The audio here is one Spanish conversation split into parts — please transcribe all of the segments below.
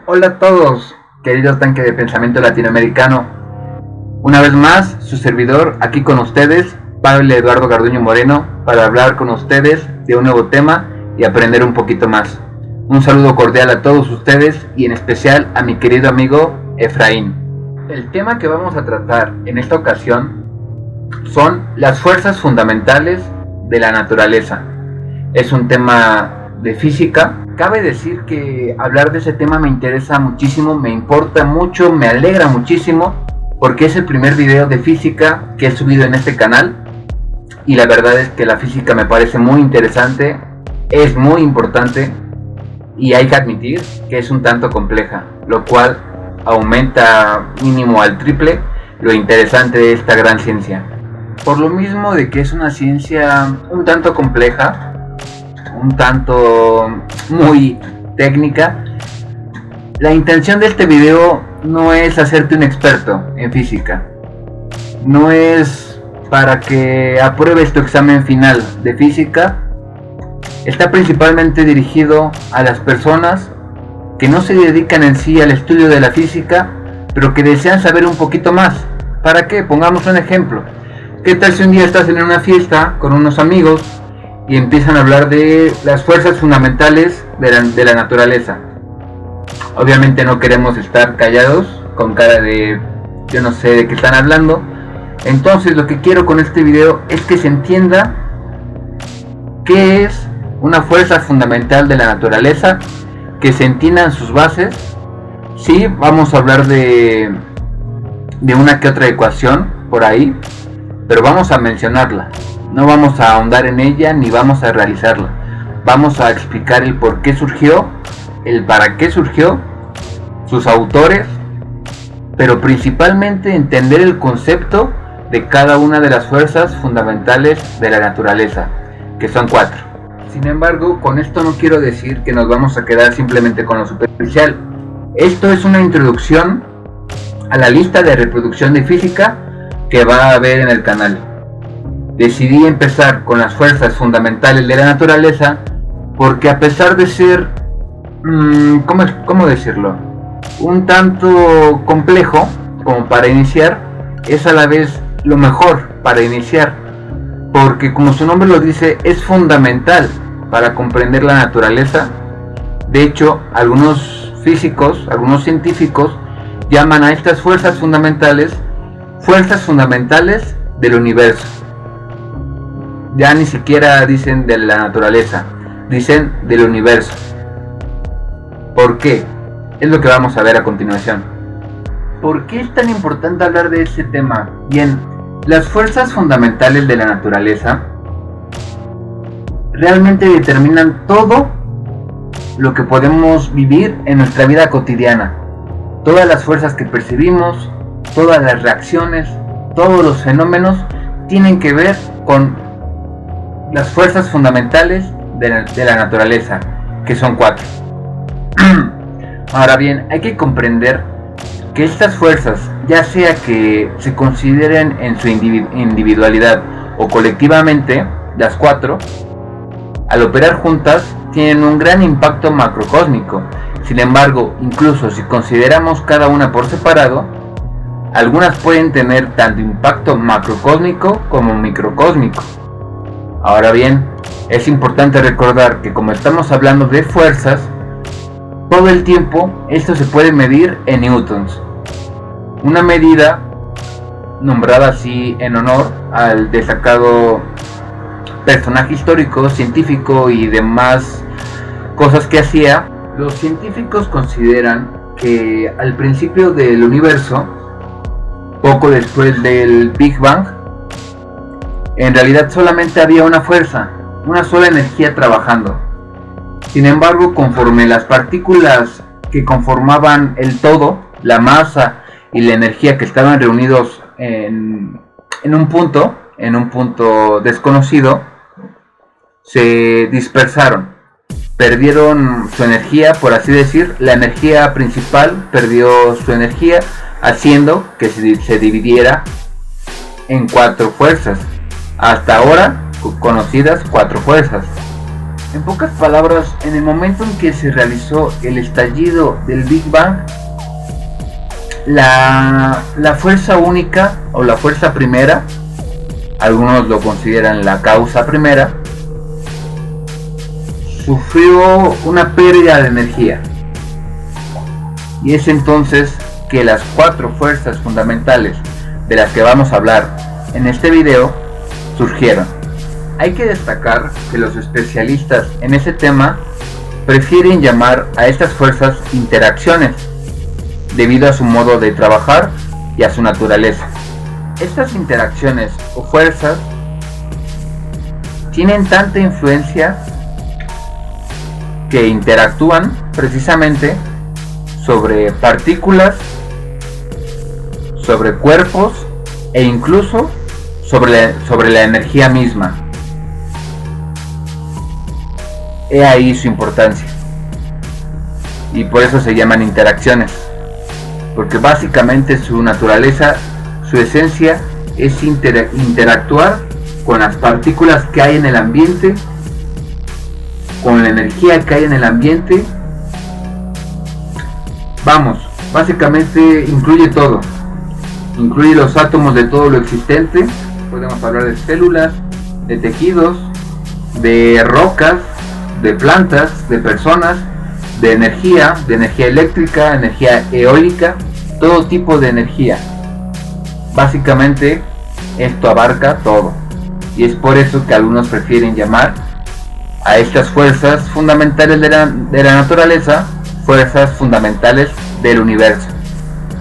Hola a todos, querido tanque de pensamiento latinoamericano. Una vez más, su servidor aquí con ustedes, Pablo Eduardo Garduño Moreno, para hablar con ustedes de un nuevo tema y aprender un poquito más. Un saludo cordial a todos ustedes y en especial a mi querido amigo Efraín. El tema que vamos a tratar en esta ocasión son las fuerzas fundamentales de la naturaleza. Es un tema de física. Cabe decir que hablar de ese tema me interesa muchísimo, me importa mucho, me alegra muchísimo, porque es el primer video de física que he subido en este canal y la verdad es que la física me parece muy interesante, es muy importante y hay que admitir que es un tanto compleja, lo cual aumenta mínimo al triple lo interesante de esta gran ciencia. Por lo mismo de que es una ciencia un tanto compleja, un tanto muy técnica, la intención de este video no es hacerte un experto en física, no es para que apruebes tu examen final de física. Está principalmente dirigido a las personas que no se dedican en sí al estudio de la física, pero que desean saber un poquito más. ¿Para qué? Pongamos un ejemplo. ¿Qué tal si un día estás en una fiesta con unos amigos y empiezan a hablar de las fuerzas fundamentales de la naturaleza? Obviamente no queremos estar callados con cara de yo no sé de qué están hablando. Entonces lo que quiero con este video es que se entienda qué es una fuerza fundamental de la naturaleza, que se entiendan sus bases. Sí, vamos a hablar de una que otra ecuación por ahí, pero vamos a mencionarla. No vamos a ahondar en ella ni vamos a realizarla. Vamos a explicar el por qué surgió, el para qué surgió, sus autores, pero principalmente entender el concepto de cada una de las fuerzas fundamentales de la naturaleza, que son 4. Sin embargo, con esto no quiero decir que nos vamos a quedar simplemente con lo superficial. Esto es una introducción a la lista de reproducción de física que va a haber en el canal. Decidí empezar con las fuerzas fundamentales de la naturaleza porque, a pesar de ser, ¿cómo decirlo?, un tanto complejo como para iniciar, es a la vez lo mejor para iniciar, porque como su nombre lo dice, es fundamental para comprender la naturaleza. De hecho, algunos físicos, algunos científicos llaman a estas fuerzas fundamentales del universo. Ya ni siquiera dicen de la naturaleza, dicen del universo. ¿Por qué? Es lo que vamos a ver a continuación. ¿Por qué es tan importante hablar de este tema? Bien, las fuerzas fundamentales de la naturaleza realmente determinan todo lo que podemos vivir en nuestra vida cotidiana. Todas las fuerzas que percibimos, todas las reacciones, todos los fenómenos tienen que ver con las fuerzas fundamentales de la naturaleza, que son 4. Ahora bien, hay que comprender que estas fuerzas, ya sea que se consideren en su individualidad o colectivamente, las 4, al operar juntas, tienen un gran impacto macrocósmico. Sin embargo, incluso si consideramos cada una por separado, algunas pueden tener tanto impacto macrocósmico como microcósmico. Ahora bien, es importante recordar que como estamos hablando de fuerzas, todo el tiempo esto se puede medir en newtons. Una medida nombrada así en honor al destacado personaje histórico, científico y demás cosas que hacía. Los científicos consideran que al principio del universo, poco después del Big Bang, en realidad solamente había una fuerza, una sola energía trabajando. Sin embargo, conforme las partículas que conformaban el todo, la masa y la energía que estaban reunidos en un punto desconocido, se dispersaron, perdieron su energía, por así decir. La energía principal perdió su energía, haciendo que se dividiera en 4 fuerzas, hasta ahora conocidas 4 fuerzas. En pocas palabras, en el momento en que se realizó el estallido del Big Bang, la fuerza única o la fuerza primera, algunos lo consideran la causa primera, sufrió una pérdida de energía. Y es entonces que las 4 fuerzas fundamentales de las que vamos a hablar en este video surgieron. Hay que destacar que los especialistas en ese tema prefieren llamar a estas fuerzas interacciones, debido a su modo de trabajar y a su naturaleza. Estas interacciones o fuerzas tienen tanta influencia que interactúan precisamente sobre partículas, sobre cuerpos e incluso sobre la energía misma. He ahí su importancia. Y por eso se llaman interacciones. Porque básicamente su naturaleza, su esencia es interactuar con las partículas que hay en el ambiente, con la energía que hay en el ambiente. Vamos, básicamente incluye todo. Incluye los átomos de todo lo existente. Podemos hablar de células, de tejidos, de rocas, de plantas, de personas, de energía eléctrica, energía eólica, todo tipo de energía. Básicamente esto abarca todo, y es por eso que algunos prefieren llamar a estas fuerzas fundamentales de la naturaleza fuerzas fundamentales del universo.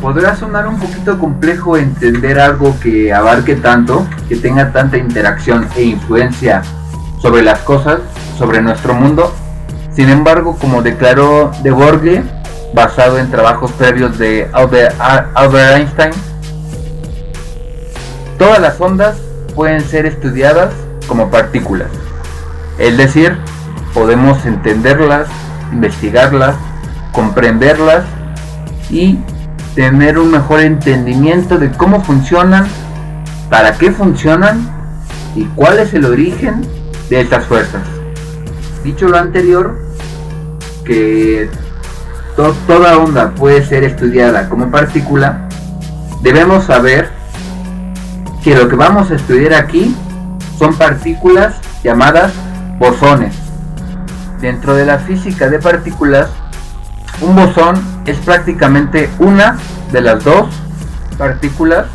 Podrá sonar un poquito complejo entender algo que abarque tanto, que tenga tanta interacción e influencia sobre las cosas, sobre nuestro mundo. Sin embargo, como declaró de Broglie, basado en trabajos previos de Albert Einstein, todas las ondas pueden ser estudiadas como partículas. Es decir, podemos entenderlas, investigarlas, comprenderlas y tener un mejor entendimiento de cómo funcionan, para qué funcionan y cuál es el origen de estas fuerzas. Dicho lo anterior, que toda onda puede ser estudiada como partícula, debemos saber que lo que vamos a estudiar aquí son partículas llamadas bosones. Dentro de la física de partículas, un bosón es prácticamente una de las 2 partículas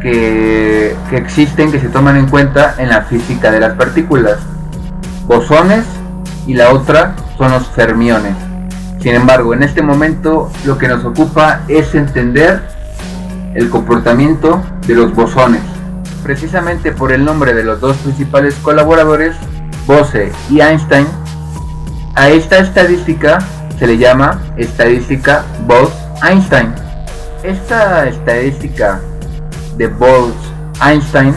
que existen, que se toman en cuenta en la física de las partículas: bosones, y la otra son los fermiones. Sin embargo, en este momento lo que nos ocupa es entender el comportamiento de los bosones. Precisamente por el nombre de los 2 principales colaboradores, Bose y Einstein, a esta estadística se le llama estadística Bose-Einstein. Esta estadística de Bose-Einstein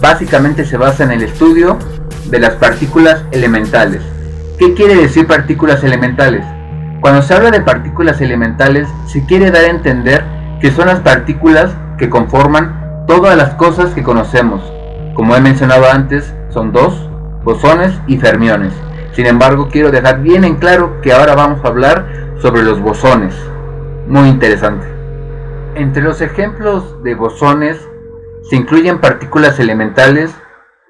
básicamente se basa en el estudio de las partículas elementales. ¿Qué quiere decir partículas elementales? Cuando se habla de partículas elementales, se quiere dar a entender que son las partículas que conforman todas las cosas que conocemos. Como he mencionado antes, son 2, bosones y fermiones. Sin embargo, quiero dejar bien en claro que ahora vamos a hablar sobre los bosones. Muy interesante. Entre los ejemplos de bosones se incluyen partículas elementales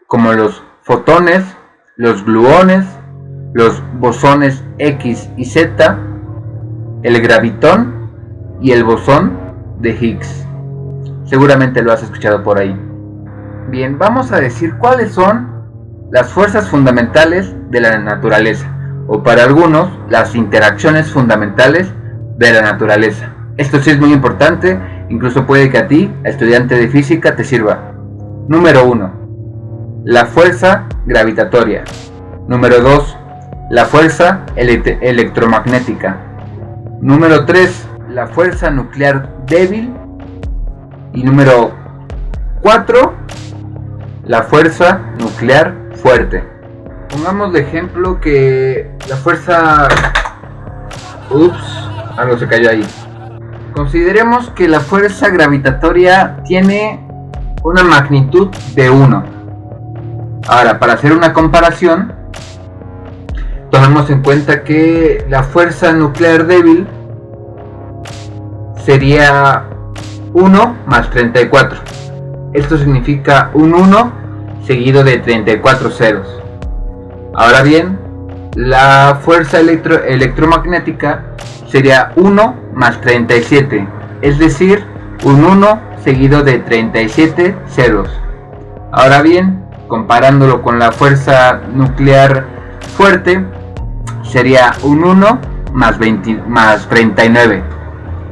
como los fotones, los gluones, los bosones X y Z, el gravitón y el bosón de Higgs. Seguramente lo has escuchado por ahí. Bien, vamos a decir cuáles son las fuerzas fundamentales de la naturaleza, o para algunos, las interacciones fundamentales de la naturaleza. Esto sí es muy importante, incluso puede que a ti, estudiante de física, te sirva. Número 1. La fuerza gravitatoria. Número 2. La fuerza electromagnética. Número 3. La fuerza nuclear débil. Y número 4. La fuerza nuclear fuerte. Pongamos de ejemplo que la fuerza... algo se cayó ahí. Consideremos que la fuerza gravitatoria tiene una magnitud de 1. Ahora, para hacer una comparación, tomemos en cuenta que la fuerza nuclear débil sería 1 más 34. Esto significa un 1 seguido de 34 ceros. Ahora bien, la fuerza electromagnética sería 1 más 37, es decir, un 1 seguido de 37 ceros. Ahora bien, comparándolo con la fuerza nuclear fuerte, sería un 1 más 39.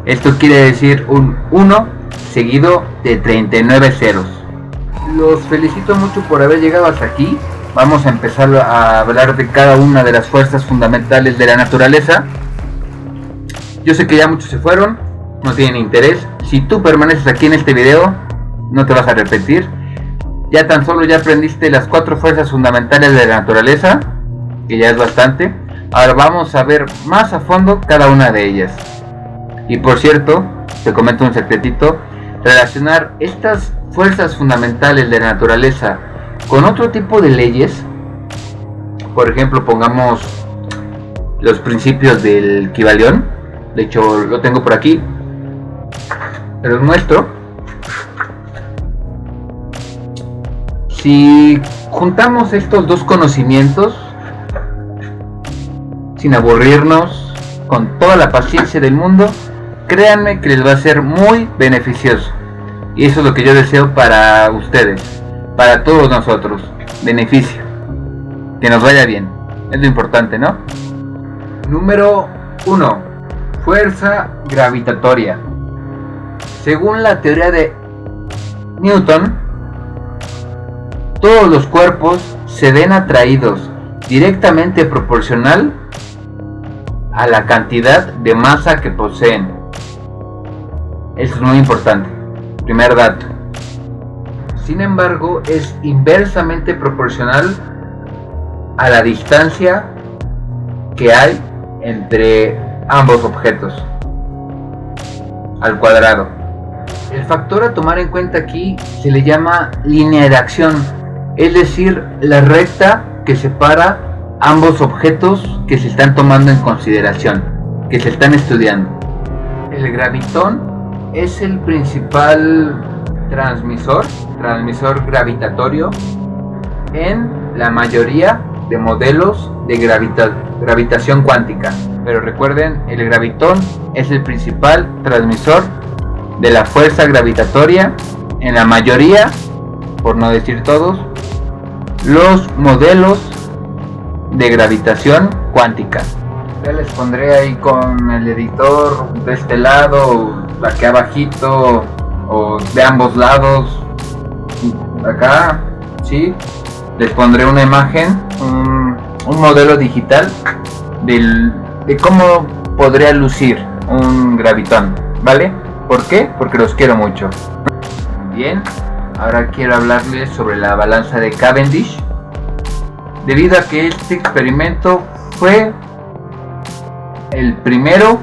Esto quiere decir un 1 seguido de 39 ceros. Los felicito mucho por haber llegado hasta aquí. Vamos a empezar a hablar de cada una de las fuerzas fundamentales de la naturaleza. Yo sé que ya muchos se fueron, no tienen interés. Si tú permaneces aquí en este video, no te vas a repetir. Ya tan solo ya aprendiste las 4 fuerzas fundamentales de la naturaleza, que ya es bastante. Ahora vamos a ver más a fondo cada una de ellas. Y por cierto, te comento un secretito: relacionar estas fuerzas fundamentales de la naturaleza con otro tipo de leyes, por ejemplo, pongamos los principios del Kybalión. De hecho, lo tengo por aquí, te los muestro. Si juntamos estos dos conocimientos sin aburrirnos, con toda la paciencia del mundo, créanme que les va a ser muy beneficioso. Y eso es lo que yo deseo para ustedes, para todos nosotros. Beneficio, que nos vaya bien, es lo importante, ¿no? Número 1. Fuerza gravitatoria. Según la teoría de Newton, todos los cuerpos se ven atraídos directamente proporcional a la cantidad de masa que poseen. Eso es muy importante. Primer dato. Sin embargo, es inversamente proporcional a la distancia que hay entre ambos objetos al cuadrado. El factor a tomar en cuenta aquí se le llama línea de acción, es decir, la recta que separa ambos objetos que se están tomando en consideración, que se están estudiando. El gravitón es el principal transmisor gravitatorio en la mayoría de modelos de gravitación cuántica. Pero recuerden, el gravitón es el principal transmisor de la fuerza gravitatoria en la mayoría, por no decir todos, los modelos de gravitación cuántica. Ya les pondré ahí con el editor de este lado, aquí abajito, o de ambos lados, acá, ¿sí? Les pondré una imagen, un modelo digital de cómo podría lucir un gravitón, ¿vale? ¿Por qué? Porque los quiero mucho. Bien, ahora quiero hablarles sobre la balanza de Cavendish, debido a que este experimento fue el primero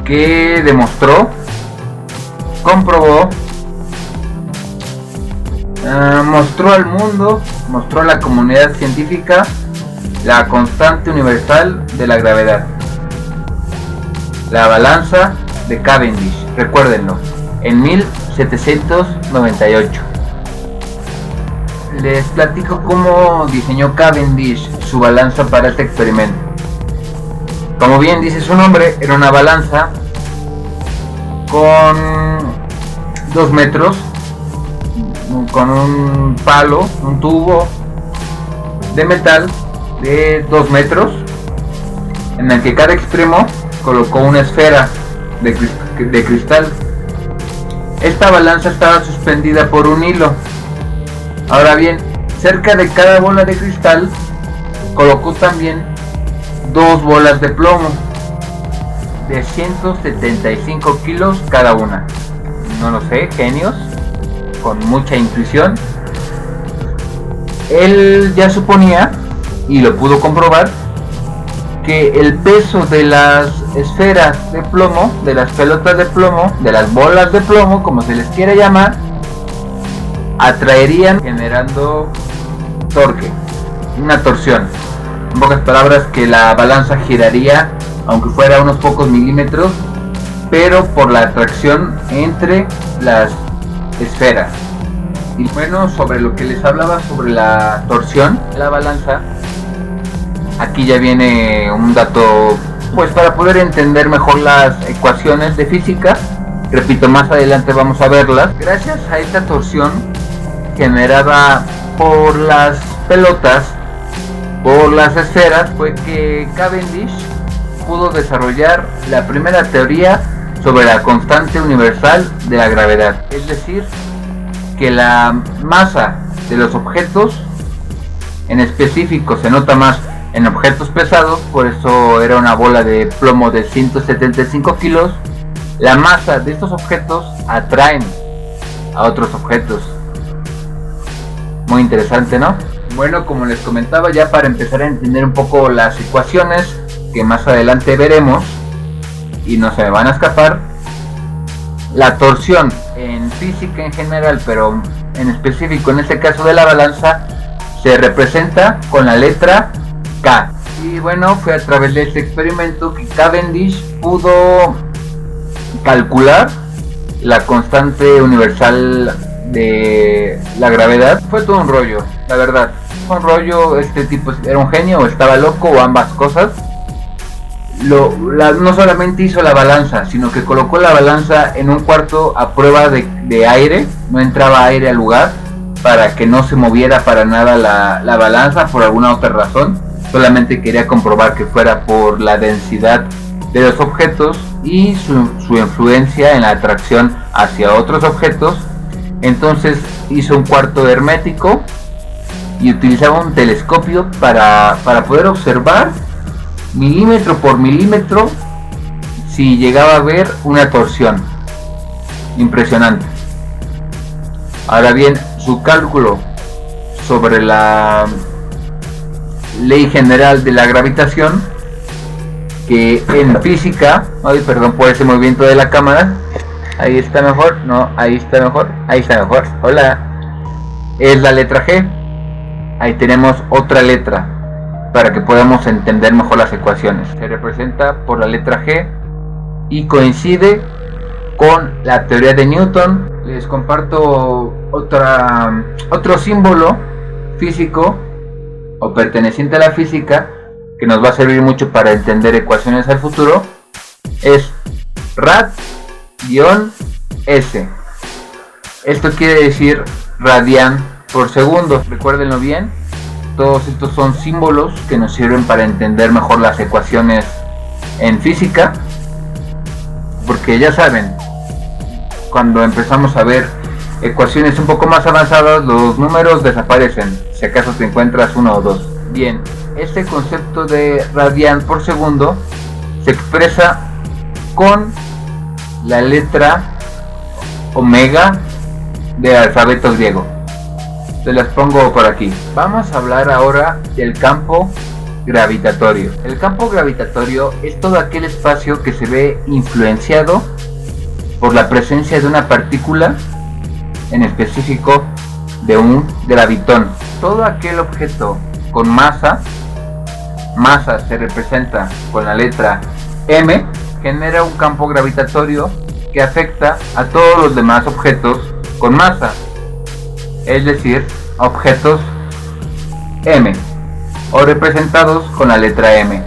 que comprobó, mostró al mundo, mostró a la comunidad científica la constante universal de la gravedad. La balanza de Cavendish, recuérdenlo, en 1798. Les platico cómo diseñó Cavendish su balanza para este experimento. Como bien dice su nombre, era una balanza con 2 metros, con un palo, un tubo de metal de 2 metros, en el que cada extremo colocó una esfera de cristal. Esta balanza estaba suspendida por un hilo. Ahora bien, cerca de cada bola de cristal colocó también 2 bolas de plomo de 175 kilos cada una. No lo sé, genios, con mucha intuición. Él ya suponía, y lo pudo comprobar, que el peso de las esferas de plomo, de las pelotas de plomo, de las bolas de plomo, como se les quiere llamar, atraerían generando torque, una torsión. En pocas palabras, que la balanza giraría aunque fuera unos pocos milímetros, pero por la atracción entre las esferas. Y bueno, sobre lo que les hablaba sobre la torsión, la balanza, aquí ya viene un dato, pues para poder entender mejor las ecuaciones de física. Repito, más adelante vamos a verlas. Gracias a esta torsión generada por las pelotas, por las esferas, fue que Cavendish pudo desarrollar la primera teoría sobre la constante universal de la gravedad. Es decir, que la masa de los objetos, en específico se nota más en objetos pesados, por eso era una bola de plomo de 175 kilos, la masa de estos objetos atraen a otros objetos. Muy interesante, ¿no? Bueno, como les comentaba, ya para empezar a entender un poco las ecuaciones que más adelante veremos y no se me van a escapar, la torsión en física en general, pero en específico en este caso de la balanza, se representa con la letra K. Y bueno, fue a través de este experimento que Cavendish pudo calcular la constante universal de la gravedad. Fue todo un rollo, la verdad. Fue un rollo, este tipo era un genio o estaba loco o ambas cosas. No solamente hizo la balanza, sino que colocó la balanza en un cuarto a prueba de aire, no entraba aire al lugar para que no se moviera para nada la balanza por alguna otra razón, solamente quería comprobar que fuera por la densidad de los objetos y su influencia en la atracción hacia otros objetos. Entonces hizo un cuarto hermético y utilizaba un telescopio para poder observar milímetro por milímetro si llegaba a ver una torsión. Impresionante. Ahora bien, su cálculo sobre la ley general de la gravitación, que en física, ay, perdón por ese movimiento de la cámara, ahí está mejor, no, ahí está mejor, hola, es la letra G. Ahí tenemos otra letra para que podamos entender mejor las ecuaciones. Se representa por la letra G y coincide con la teoría de Newton. Les comparto otro símbolo físico o perteneciente a la física que nos va a servir mucho para entender ecuaciones al futuro. Es rad-s. Esto quiere decir radian por segundo. Recuérdenlo bien. Todos estos son símbolos que nos sirven para entender mejor las ecuaciones en física, porque ya saben, cuando empezamos a ver ecuaciones un poco más avanzadas, los números desaparecen, si acaso te encuentras uno o dos. Bien, este concepto de radian por segundo se expresa con la letra omega del alfabeto griego. Se las pongo por aquí. Vamos a hablar ahora del campo gravitatorio. El campo gravitatorio es todo aquel espacio que se ve influenciado por la presencia de una partícula, en específico de un gravitón. Todo aquel objeto con masa se representa con la letra M, genera un campo gravitatorio que afecta a todos los demás objetos con masa, es decir, objetos M, o representados con la letra M.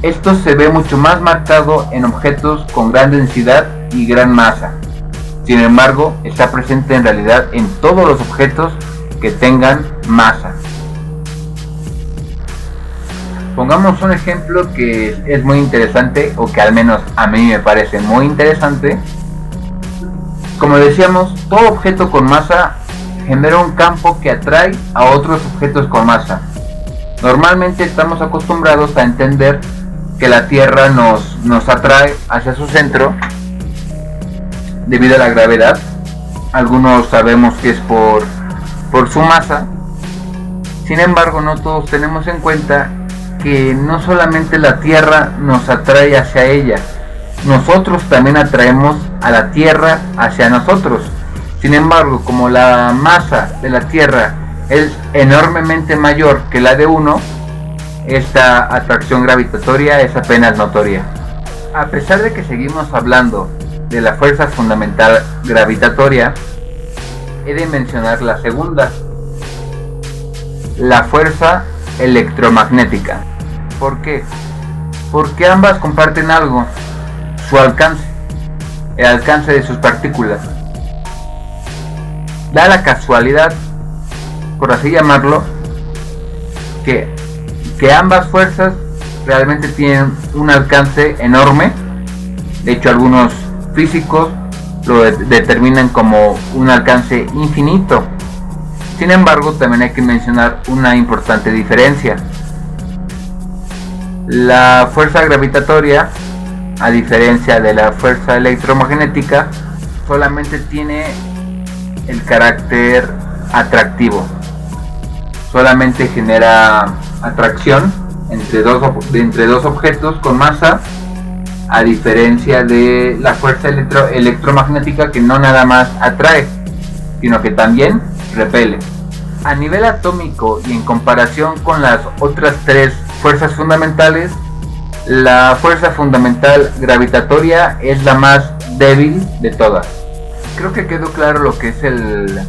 Esto se ve mucho más marcado en objetos con gran densidad y gran masa. Sin embargo, está presente en realidad en todos los objetos que tengan masa. Pongamos un ejemplo que es muy interesante, o que al menos a mí me parece muy interesante. Como decíamos, todo objeto con masa genera un campo que atrae a otros objetos con masa. Normalmente estamos acostumbrados a entender que la Tierra nos atrae hacia su centro debido a la gravedad. Algunos sabemos que es por su masa. Sin embargo, no todos tenemos en cuenta que no solamente la Tierra nos atrae hacia ella, nosotros también atraemos a la Tierra hacia nosotros. Sin embargo, como la masa de la Tierra es enormemente mayor que la de uno, esta atracción gravitatoria es apenas notoria. A pesar de que seguimos hablando de la fuerza fundamental gravitatoria, he de mencionar la segunda, la fuerza electromagnética. ¿Por qué? Porque ambas comparten algo, su alcance, el alcance de sus partículas. Da la casualidad, por así llamarlo, que ambas fuerzas realmente tienen un alcance enorme. De hecho, algunos físicos lo determinan como un alcance infinito. Sin embargo, también hay que mencionar una importante diferencia. La fuerza gravitatoria, a diferencia de la fuerza electromagnética, solamente tiene el carácter atractivo. Solamente genera atracción entre dos objetos con masa, a diferencia de la fuerza electromagnética, que no nada más atrae, sino que también repele. A nivel atómico y en comparación con las otras tres fuerzas fundamentales, la fuerza fundamental gravitatoria es la más débil de todas. Creo que quedó claro lo que es el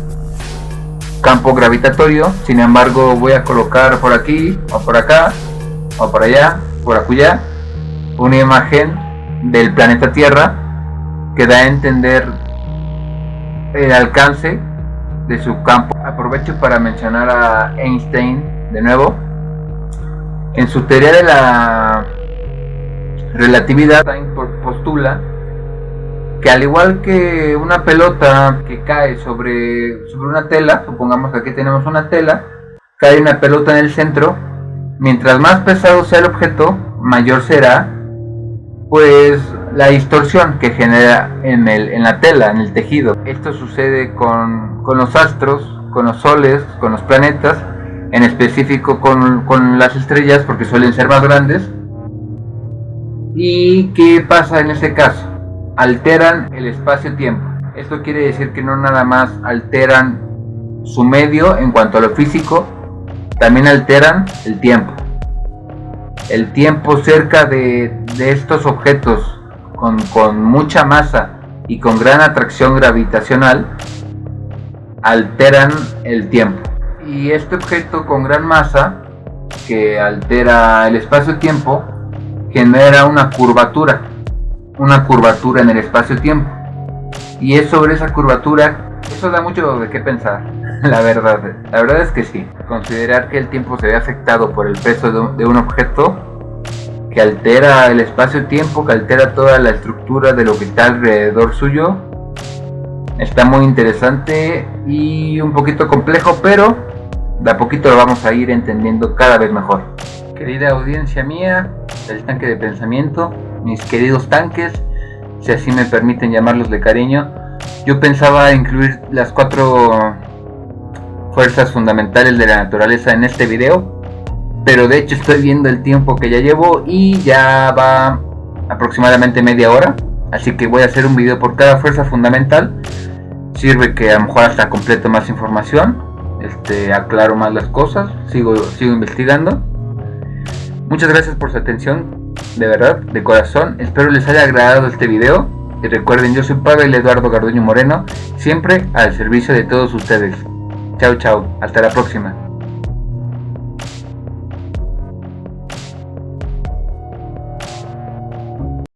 campo gravitatorio. Sin embargo, voy a colocar por aquí, o por acá, o por allá, por acullá, una imagen del planeta Tierra que da a entender el alcance de su campo. Aprovecho para mencionar a Einstein de nuevo. En su teoría de la relatividad, Einstein postula que al igual que una pelota que cae sobre una tela, supongamos que aquí tenemos una tela, cae una pelota en el centro, mientras más pesado sea el objeto, mayor será pues la distorsión que genera en la tela, en el tejido. Esto sucede con los astros, con los soles, con los planetas, en específico con las estrellas, porque suelen ser más grandes. ¿Y qué pasa en ese caso? Alteran el espacio-tiempo. Esto quiere decir que no nada más alteran su medio en cuanto a lo físico, también alteran el tiempo. El tiempo cerca de estos objetos con mucha masa y con gran atracción gravitacional alteran el tiempo. Y este objeto con gran masa que altera el espacio-tiempo genera una curvatura en el espacio-tiempo, y es sobre esa curvatura, eso da mucho de qué pensar. La verdad es que sí. Considerar que el tiempo se ve afectado por el peso de un objeto que altera el espacio-tiempo, que altera toda la estructura de lo que está alrededor suyo, está muy interesante y un poquito complejo, pero de a poquito lo vamos a ir entendiendo cada vez mejor. Querida audiencia mía del tanque de pensamiento, mis queridos tanques, si así me permiten llamarlos de cariño, yo pensaba incluir las 4 fuerzas fundamentales de la naturaleza en este video, pero de hecho estoy viendo el tiempo que ya llevo y ya va aproximadamente media hora, así que voy a hacer un video por cada fuerza fundamental. Sirve que a lo mejor hasta completo más información, aclaro más las cosas, sigo investigando. Muchas gracias por su atención, de verdad, de corazón. Espero les haya agradado este video. Y recuerden, yo soy Pavel Eduardo Garduño Moreno, siempre al servicio de todos ustedes. Chao, chao, hasta la próxima.